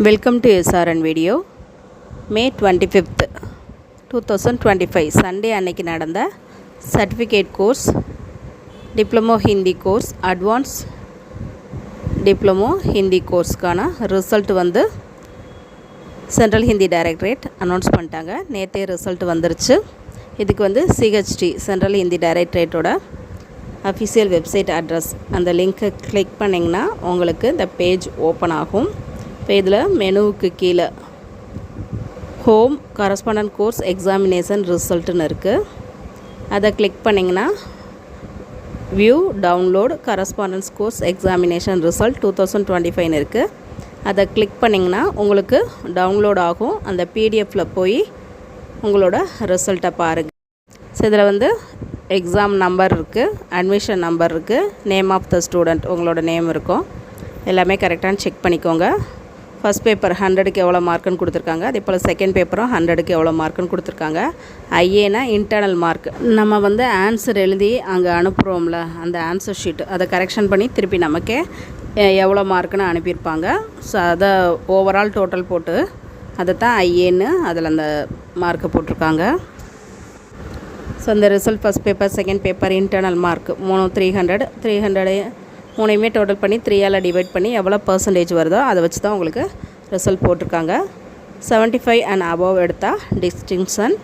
Welcome to SRN video. May 25th 2025 Sunday அன்னைக்கு நடந்த certificate course Diploma Hindi course Advanced Diploma Hindi course-கான result வந்து central Hindi directorate announce பண்ணிட்டாங்க. நேற்றே result வந்துருச்சு. இதுக்கு வந்து சிஹெச்டி சென்ட்ரல் ஹிந்தி டைரக்டரேட்டோட அஃபிஷியல் வெப்சைட் அட்ரஸ் அந்த லிங்க்கை கிளிக் பண்ணிங்கன்னா உங்களுக்கு இந்த பேஜ் ஓப்பன் ஆகும். இப்போ இதில் மெனுவுக்கு கீழே ஹோம் கரஸ்பாண்டன்ட் கோர்ஸ் எக்ஸாமினேஷன் ரிசல்ட்டுன்னு இருக்குது. அதை கிளிக் பண்ணிங்கன்னா view download correspondence course examination result 2025 இருக்குது. அதை கிளிக் பண்ணிங்கன்னா உங்களுக்கு டவுன்லோட் ஆகும். அந்த பிடிஎஃப்பில் போய் உங்களோட ரிசல்ட்டை பாருங்கள். ஸோ இதில் வந்து எக்ஸாம் நம்பர் இருக்குது, அட்மிஷன் நம்பர் இருக்குது, நேம் ஆஃப் த ஸ்டூடெண்ட் உங்களோட நேம் இருக்கும். எல்லாமே கரெக்டானு செக் பண்ணிக்கோங்க. ஃபஸ்ட் பேப்பர் 100க்கு எவ்வளோ மார்க்குன்னு கொடுத்துருக்காங்க. அதே போல் செகண்ட் பேப்பரும் 100க்கு எவ்வளோ மார்க்குன்னு கொடுத்துருக்காங்க. ஐஏனா இன்டர்னல் மார்க். நம்ம வந்து ஆன்சர் எழுதி அங்கே அனுப்புகிறோம்ல, அந்த ஆன்சர் ஷீட் அதை கரெக்ஷன் பண்ணி திருப்பி நமக்கே எவ்வளோ மார்க்குன்னு அனுப்பியிருப்பாங்க. ஸோ அதை ஓவரால் டோட்டல் போட்டு அதை தான் ஐஏன்னு அதில் அந்த மார்க்கை போட்டிருக்காங்க. ஸோ அந்த result first paper second paper internal mark 300 மூணையுமே டோட்டல் பண்ணி 3ஆல் டிவைட் பண்ணி எவ்வளோ பர்சன்டேஜ் வருதோ அதை வச்சு தான் உங்களுக்கு ரிசல்ட் போட்டிருக்காங்க. 75 அண்ட் அபவ் எடுத்தால் டிஸ்டிங்ஷன்.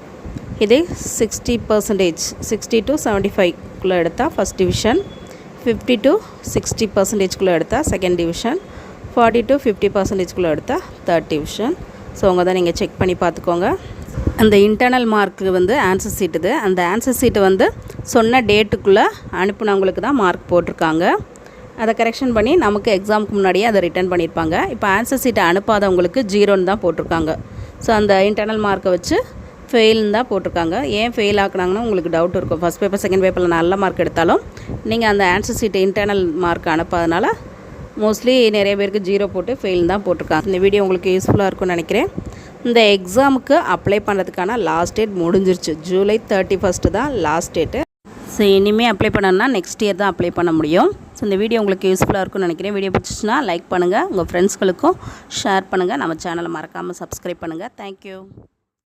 இதே 60% 60 to 75குள்ளே எடுத்தால் ஃபஸ்ட் டிவிஷன், 50 to 60%குள்ளே எடுத்தால் செகண்ட் டிவிஷன், 40 to 50%குள்ளே எடுத்தால் தேர்ட் டிவிஷன். ஸோ உங்கள் தான் நீங்கள் செக் பண்ணி பார்த்துக்கோங்க. அந்த இன்டர்னல் மார்க்கு வந்து ஆன்சர் சீட்டுது. அந்த ஆன்சர் சீட்டு வந்து சொன்ன டேட்டுக்குள்ளே அனுப்புனவங்களுக்கு தான் மார்க் போட்டிருக்காங்க. அதை கரெக்ஷன் பண்ணி நமக்கு எக்ஸாமுக்கு முன்னாடியே அதை ரிட்டர்ன் பண்ணியிருப்பாங்க. இப்போ ஆன்சர் சீட்டை அனுப்பாதவங்களுக்கு 0ன்னு தான் போட்டிருக்காங்க. ஸோ அந்த இன்டர்னல் மார்க்கை வச்சு ஃபெயில்னு தான் போட்டிருக்காங்க. ஏன் ஃபெயில் ஆக்குனாங்கன்னா உங்களுக்கு டவுட் இருக்கும். ஃபஸ்ட் பேப்பர் செகண்ட் பேப்பரில் நல்ல மார்க் எடுத்தாலும் நீங்கள் அந்த ஆன்சர் சீட்டை இன்டர்னல் மார்க் அனுப்பாதனால மோஸ்ட்லி நிறைய பேருக்கு 0 போட்டு ஃபெயில் தான் போட்டிருக்காங்க. இந்த வீடியோ உங்களுக்கு யூஸ்ஃபுல்லாக இருக்கும்னு நினைக்கிறேன். இந்த எக்ஸாமுக்கு அப்ளை பண்ணுறதுக்கான லாஸ்ட் டேட் முடிஞ்சிருச்சு. ஜூலை 31 தான் லாஸ்ட் டேட்டு. ஸோ இனிமேல் அப்ளை பண்ணணும்னா நெக்ஸ்ட் இயர் தான் அப்ளை பண்ண முடியும். ஸோ இந்த வீடியோ உங்களுக்கு யூஸ்ஃபுல்லாக இருக்கும்னு நினைக்கிறேன். வீடியோ பிடிச்சிச்சுன்னா லைக் பண்ணுங்கள், உங்கள் ஃப்ரெண்ட்ஸ்களுக்கும் ஷேர் பண்ணுங்கள். நம்ம சேனலை மறக்காமல் சப்ஸ்கிரைப் பண்ணுங்கள். தேங்க்யூ.